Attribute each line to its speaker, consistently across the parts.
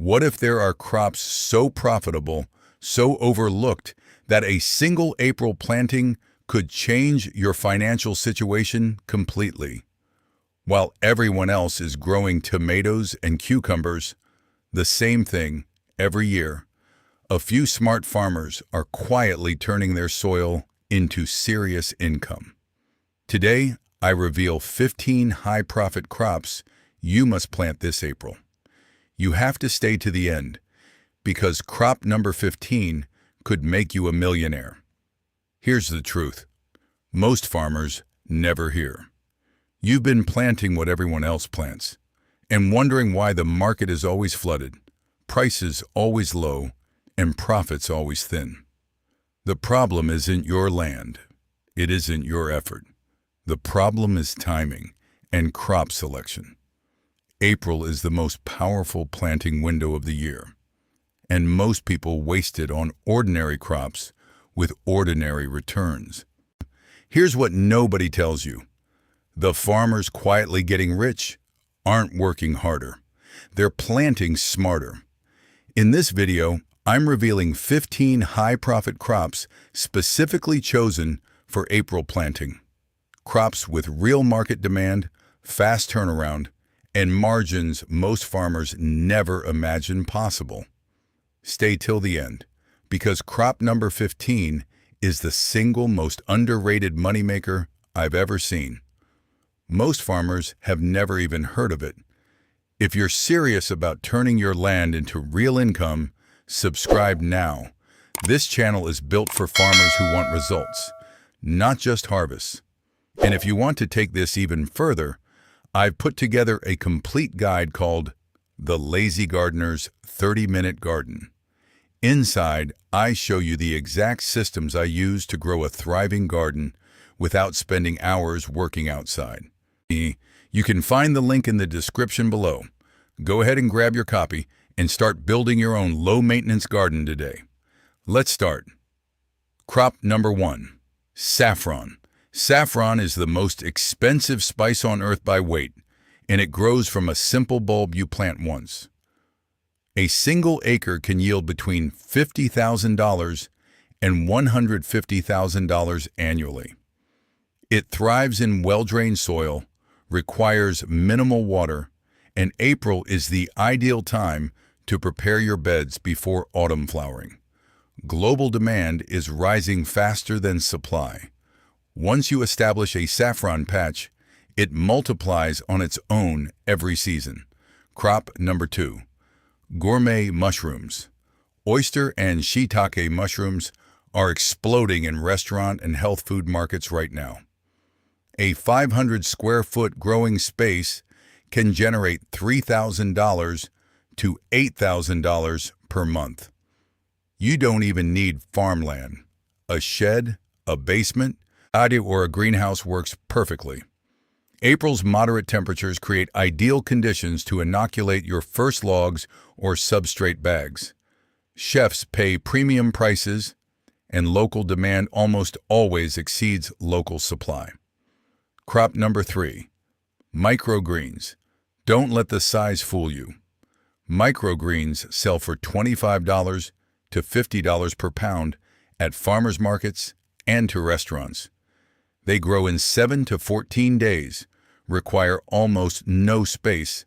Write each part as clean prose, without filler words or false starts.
Speaker 1: What if there are crops so profitable, so overlooked, that a single April planting could change your financial situation completely? While everyone else is growing tomatoes and cucumbers, the same thing every year, a few smart farmers are quietly turning their soil into serious income. Today, I reveal 15 high-profit crops you must plant this April. You have to stay to the end, because crop number 15 could make you a millionaire. Here's the truth. Most farmers never hear. You've been planting what everyone else plants, and wondering why the market is always flooded, prices always low, and profits always thin. The problem isn't your land. It isn't your effort. The problem is timing and crop selection. April is the most powerful planting window of the year, and most people waste it on ordinary crops with ordinary returns. Here's what nobody tells you. The farmers quietly getting rich aren't working harder. They're planting smarter. In this video, I'm revealing 15 high-profit crops specifically chosen for April planting. Crops with real market demand, fast turnaround, and margins most farmers never imagined possible. Stay till the end, because crop number 15 is the single most underrated moneymaker I've ever seen. Most farmers have never even heard of it. If you're serious about turning your land into real income, subscribe now. This channel is built for farmers who want results, not just harvests. And if you want to take this even further, I've put together a complete guide called The Lazy Gardener's 30-Minute Garden. Inside, I show you the exact systems I use to grow a thriving garden without spending hours working outside. You can find the link in the description below. Go ahead and grab your copy and start building your own low-maintenance garden today. Let's start. Crop number 1, saffron. Saffron is the most expensive spice on earth by weight, and it grows from a simple bulb you plant once. A single acre can yield between $50,000 and $150,000 annually. It thrives in well-drained soil, requires minimal water, and April is the ideal time to prepare your beds before autumn flowering. Global demand is rising faster than supply. Once you establish a saffron patch, it multiplies on its own every season. Crop number 2, gourmet mushrooms. Oyster and shiitake mushrooms are exploding in restaurant and health food markets right now. A 500 square foot growing space can generate $3,000 to $8,000 per month. You don't even need farmland. A shed, a basement, or a greenhouse works perfectly. April's moderate temperatures create ideal conditions to inoculate your first logs or substrate bags. Chefs pay premium prices, and local demand almost always exceeds local supply. Crop number 3, microgreens. Don't let the size fool you. Microgreens sell for $25 to $50 per pound at farmers markets and to restaurants. They grow in 7 to 14 days, require almost no space,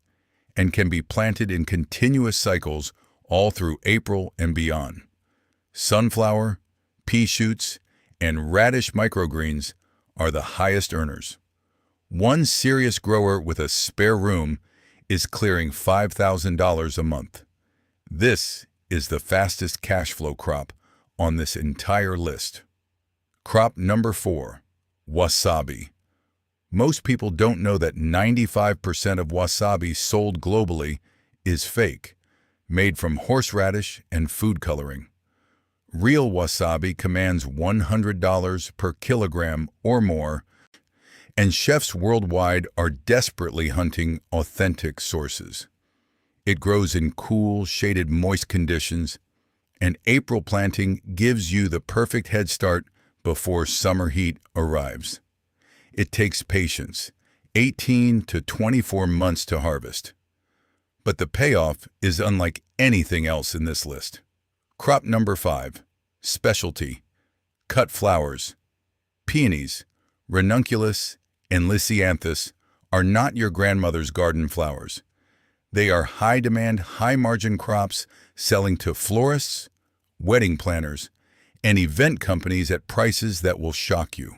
Speaker 1: and can be planted in continuous cycles all through April and beyond. Sunflower, pea shoots, and radish microgreens are the highest earners. One serious grower with a spare room is clearing $5,000 a month. This is the fastest cash flow crop on this entire list. Crop number 4, wasabi. Most people don't know that 95% of wasabi sold globally is fake, made from horseradish and food coloring. Real wasabi commands $100 per kilogram or more, and chefs worldwide are desperately hunting authentic sources. It grows in cool, shaded, moist conditions, and April planting gives you the perfect head start before summer heat arrives. It takes patience, 18 to 24 months to harvest. But the payoff is unlike anything else in this list. Crop number 5. Specialty. Cut flowers. Peonies, ranunculus, and lisianthus are not your grandmother's garden flowers. They are high-demand, high-margin crops selling to florists, wedding planners, and event companies at prices that will shock you.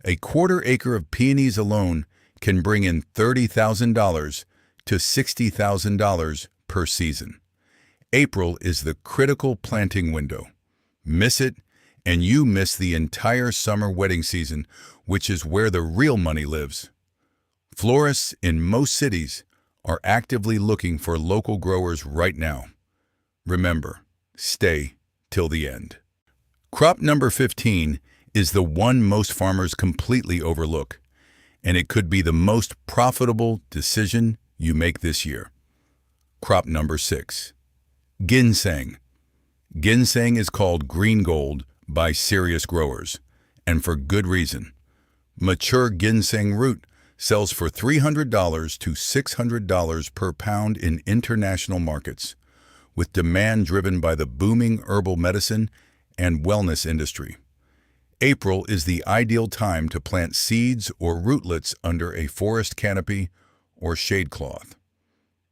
Speaker 1: A quarter acre of peonies alone can bring in $30,000 to $60,000 per season. April is the critical planting window. Miss it, and you miss the entire summer wedding season, which is where the real money lives. Florists in most cities are actively looking for local growers right now. Remember, stay till the end. Crop number 15 is the one most farmers completely overlook, and it could be the most profitable decision you make this year. Crop number 6. Ginseng. Ginseng is called green gold by serious growers, and for good reason. Mature ginseng root sells for $300 to $600 per pound in international markets, with demand driven by the booming herbal medicine and wellness industry. April is the ideal time to plant seeds or rootlets under a forest canopy or shade cloth.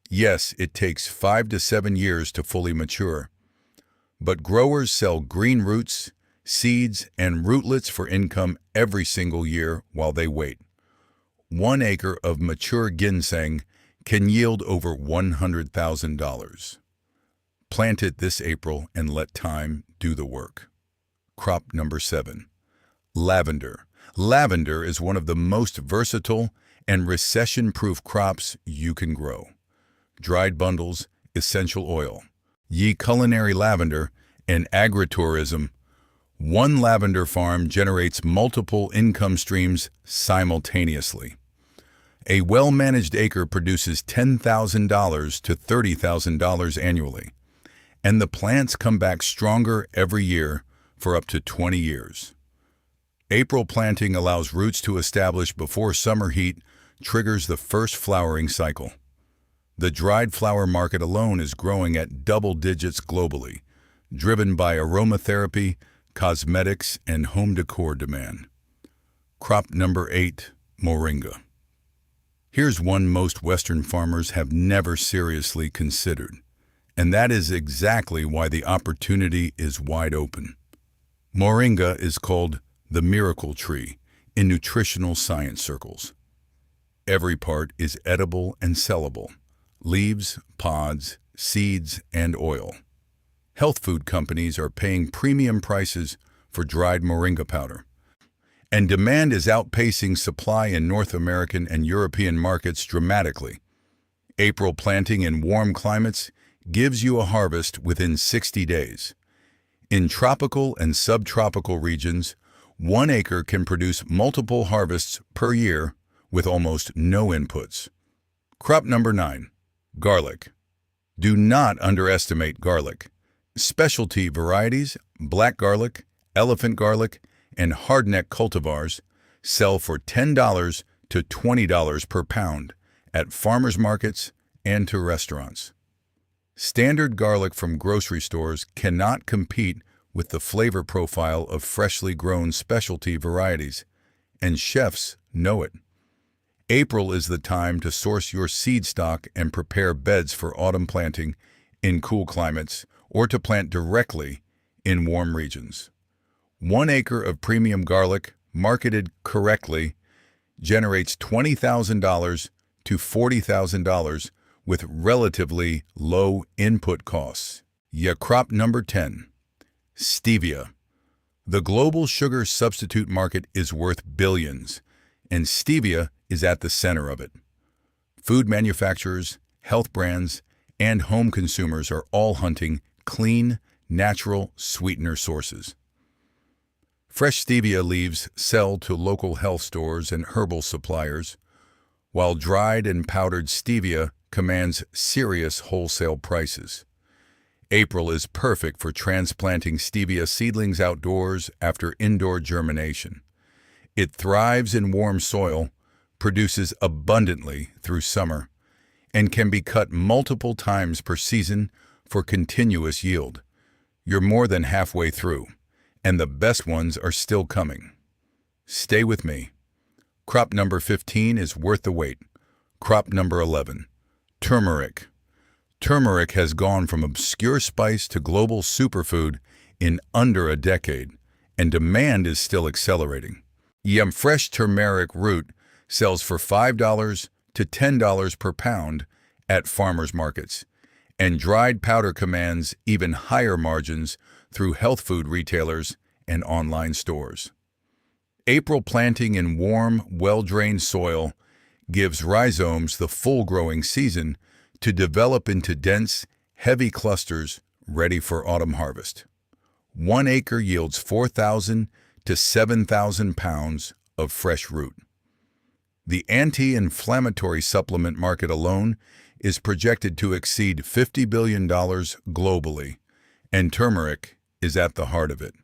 Speaker 1: Yes, it takes 5 to 7 years to fully mature, but growers sell green roots, seeds, and rootlets for income every single year while they wait. 1 acre of mature ginseng can yield over $100,000. Plant it this April and let time do the work. Crop number 7. Lavender. Lavender is one of the most versatile and recession-proof crops you can grow. Dried bundles, essential oil, culinary lavender, and agritourism. One lavender farm generates multiple income streams simultaneously. A well-managed acre produces $10,000 to $30,000 annually, and the plants come back stronger every year for up to 20 years. April planting allows roots to establish before summer heat triggers the first flowering cycle. The dried flower market alone is growing at double digits globally, driven by aromatherapy, cosmetics, and home decor demand. Crop number 8, moringa. Here's one most Western farmers have never seriously considered, and that is exactly why the opportunity is wide open. Moringa is called the miracle tree in nutritional science circles. Every part is edible and sellable: leaves, pods, seeds, and oil. Health food companies are paying premium prices for dried moringa powder, and demand is outpacing supply in North American and European markets dramatically. April planting in warm climates gives you a harvest within 60 days. In tropical and subtropical regions, 1 acre can produce multiple harvests per year with almost no inputs. Crop number 9, garlic. Do not underestimate garlic. Specialty varieties, black garlic, elephant garlic, and hardneck cultivars sell for $10 to $20 per pound at farmers markets and to restaurants. Standard garlic from grocery stores cannot compete with the flavor profile of freshly grown specialty varieties, and chefs know it. April is the time to source your seed stock and prepare beds for autumn planting in cool climates or to plant directly in warm regions. 1 acre of premium garlic, marketed correctly, generates $20,000 to $40,000 with relatively low input costs. Crop number 10, stevia. The global sugar substitute market is worth billions, and stevia is at the center of it. Food manufacturers, health brands, and home consumers are all hunting clean, natural sweetener sources. Fresh stevia leaves sell to local health stores and herbal suppliers, while dried and powdered stevia commands serious wholesale prices. April is perfect for transplanting stevia seedlings outdoors after indoor germination. It thrives in warm soil, produces abundantly through summer, and can be cut multiple times per season for continuous yield. You're more than halfway through, and the best ones are still coming. Stay with me. Crop number 15 is worth the wait. Crop number 11. Turmeric. Turmeric has gone from obscure spice to global superfood in under a decade, and demand is still accelerating. Fresh turmeric root sells for $5 to $10 per pound at farmers markets, and dried powder commands even higher margins through health food retailers and online stores. April planting in warm, well-drained soil gives rhizomes the full growing season to develop into dense, heavy clusters ready for autumn harvest. 1 acre yields 4,000 to 7,000 pounds of fresh root. The anti-inflammatory supplement market alone is projected to exceed $50 billion globally, and turmeric is at the heart of it.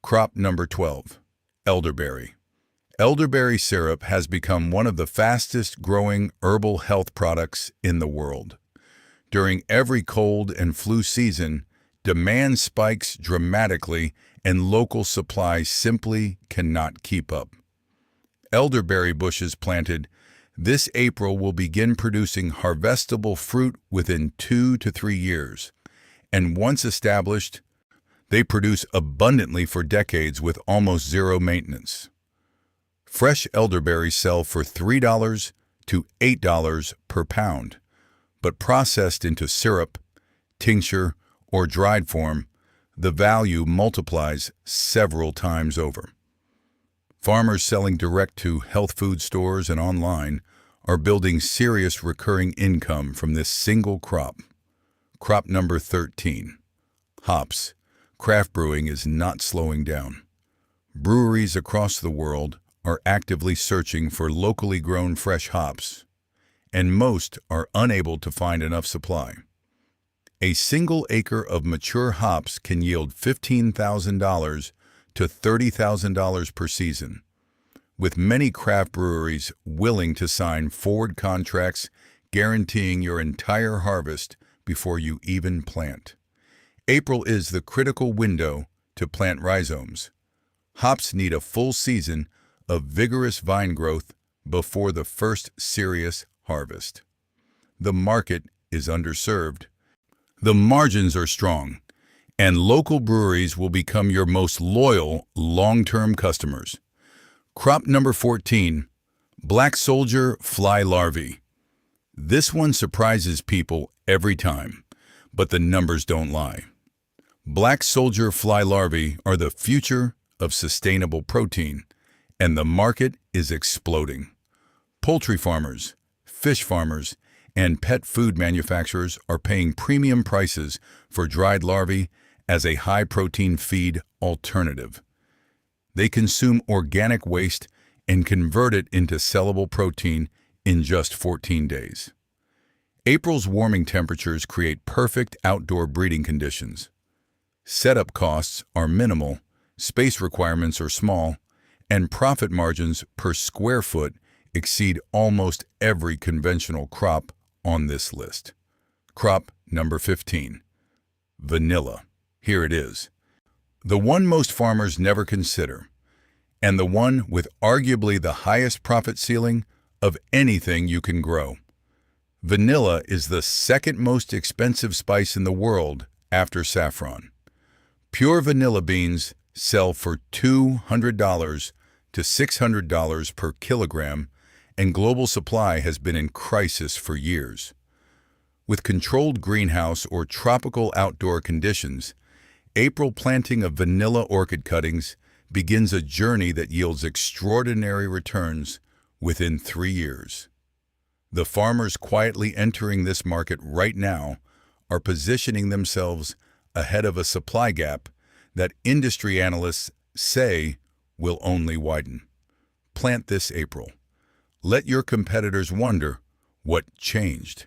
Speaker 1: Crop number 12. Elderberry. Elderberry syrup has become one of the fastest growing herbal health products in the world. During every cold and flu season, demand spikes dramatically and local supply simply cannot keep up. Elderberry bushes planted this April will begin producing harvestable fruit within 2 to 3 years, and once established, they produce abundantly for decades with almost zero maintenance. Fresh elderberries sell for $3 to $8 per pound, but processed into syrup, tincture, or dried form, the value multiplies several times over. Farmers selling direct to health food stores and online are building serious recurring income from this single crop. Crop number 13. Hops. Craft brewing is not slowing down. Breweries across the world are actively searching for locally grown fresh hops, and most are unable to find enough supply. A single acre of mature hops can yield $15,000 to $30,000 per season, with many craft breweries willing to sign forward contracts guaranteeing your entire harvest before you even plant. April is the critical window to plant rhizomes. Hops need a full season of vigorous vine growth before the first serious harvest. The market is underserved. The margins are strong, and local breweries will become your most loyal long-term customers. Crop number 14. Black soldier fly larvae. This one surprises people every time, but the numbers don't lie. Black soldier fly larvae are the future of sustainable protein, and the market is exploding. Poultry farmers, fish farmers, and pet food manufacturers are paying premium prices for dried larvae as a high-protein feed alternative. They consume organic waste and convert it into sellable protein in just 14 days. April's warming temperatures create perfect outdoor breeding conditions. Setup costs are minimal, space requirements are small, and profit margins per square foot exceed almost every conventional crop on this list. Crop number 15. Vanilla. Here it is. The one most farmers never consider, and the one with arguably the highest profit ceiling of anything you can grow. Vanilla is the second most expensive spice in the world after saffron. Pure vanilla beans sell for $200 to $600 per kilogram, and global supply has been in crisis for years. With controlled greenhouse or tropical outdoor conditions, April planting of vanilla orchid cuttings begins a journey that yields extraordinary returns within 3 years. The farmers quietly entering this market right now are positioning themselves ahead of a supply gap that industry analysts say will only widen. Plant this April. Let your competitors wonder what changed.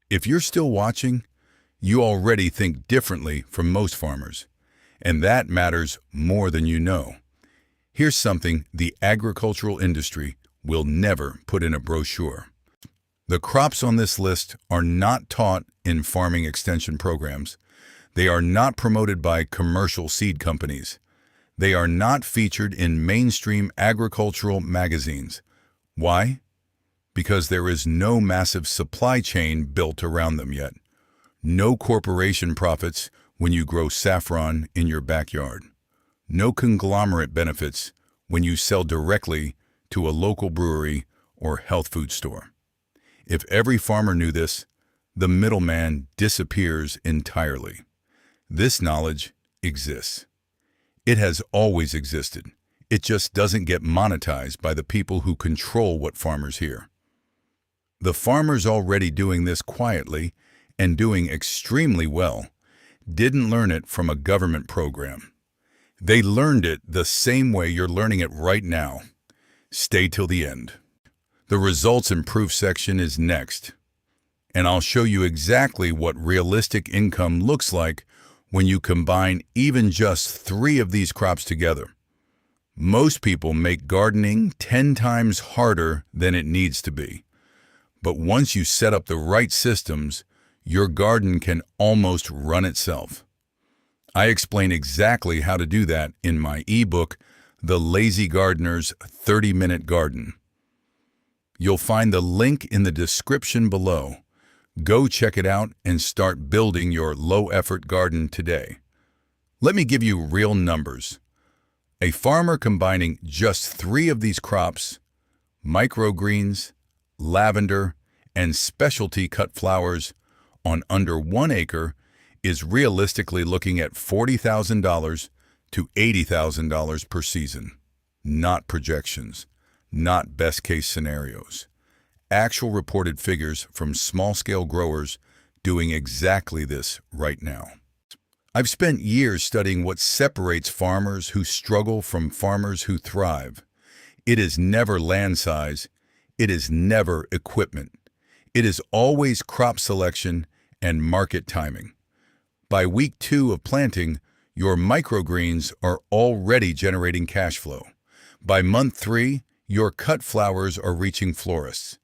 Speaker 1: If you're still watching, you already think differently from most farmers, and that matters more than you know. Here's something the agricultural industry will never put in a brochure. The crops on this list are not taught in farming extension programs. They are not promoted by commercial seed companies. They are not featured in mainstream agricultural magazines. Why? Because there is no massive supply chain built around them yet. No corporation profits when you grow saffron in your backyard. No conglomerate benefits when you sell directly to a local brewery or health food store. If every farmer knew this, the middleman disappears entirely. This knowledge exists. It has always existed. It just doesn't get monetized by the people who control what farmers hear. The farmers already doing this quietly and doing extremely well didn't learn it from a government program. They learned it the same way you're learning it right now. Stay till the end. The results and proof section is next, and I'll show you exactly what realistic income looks like when you combine even just 3 of these crops together. Most people make gardening 10 times harder than it needs to be. But once you set up the right systems, your garden can almost run itself. I explain exactly how to do that in my ebook, The Lazy Gardener's 30-Minute Garden. You'll find the link in the description below. Go check it out and start building your low-effort garden today. Let me give you real numbers. A farmer combining just 3 of these crops, microgreens, lavender, and specialty cut flowers on under 1 acre is realistically looking at $40,000 to $80,000 per season. Not projections, not best-case scenarios. Actual reported figures from small-scale growers doing exactly this right now. I've spent years studying what separates farmers who struggle from farmers who thrive. It is never land size. It is never equipment. It is always crop selection and market timing. By week 2 of planting, your microgreens are already generating cash flow. By month 3, your cut flowers are reaching florists.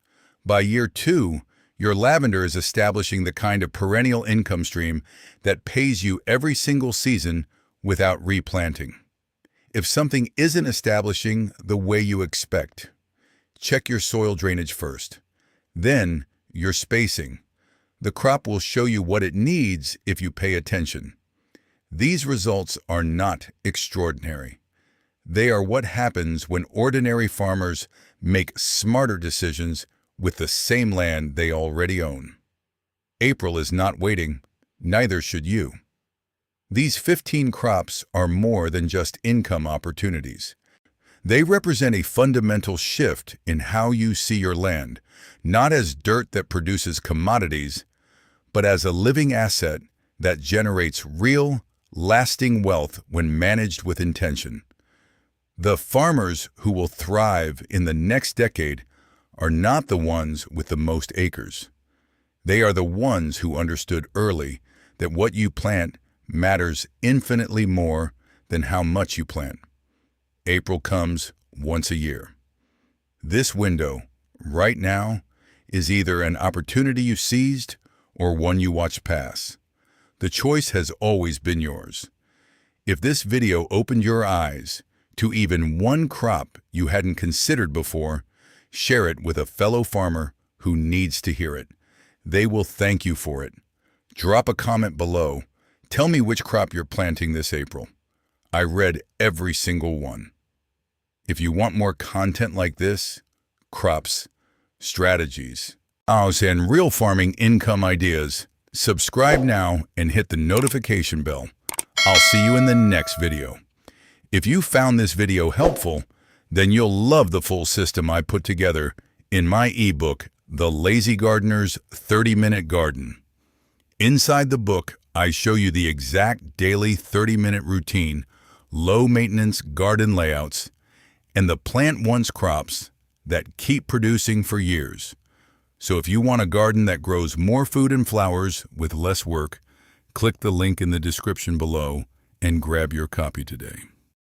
Speaker 1: By year 2, your lavender is establishing the kind of perennial income stream that pays you every single season without replanting. If something isn't establishing the way you expect, check your soil drainage first. Then, your spacing. The crop will show you what it needs if you pay attention. These results are not extraordinary. They are what happens when ordinary farmers make smarter decisions with the same land they already own. April is not waiting, neither should you. These 15 crops are more than just income opportunities. They represent a fundamental shift in how you see your land, not as dirt that produces commodities, but as a living asset that generates real, lasting wealth when managed with intention. The farmers who will thrive in the next decade are not the ones with the most acres. They are the ones who understood early that what you plant matters infinitely more than how much you plant. April comes once a year. This window, right now, is either an opportunity you seized or one you watched pass. The choice has always been yours. If this video opened your eyes to even one crop you hadn't considered before, share it with a fellow farmer who needs to hear it. They will thank you for it. Drop a comment below. Tell me which crop you're planting this April. I read every single one. If you want more content like this, crops, strategies, and real farming income ideas, subscribe now and hit the notification bell. I'll see you in the next video. If you found this video helpful, then you'll love the full system I put together in my ebook, The Lazy Gardener's 30-Minute Garden. Inside the book, I show you the exact daily 30-minute routine, low-maintenance garden layouts, and the plant-once crops that keep producing for years. So if you want a garden that grows more food and flowers with less work, click the link in the description below and grab your copy today.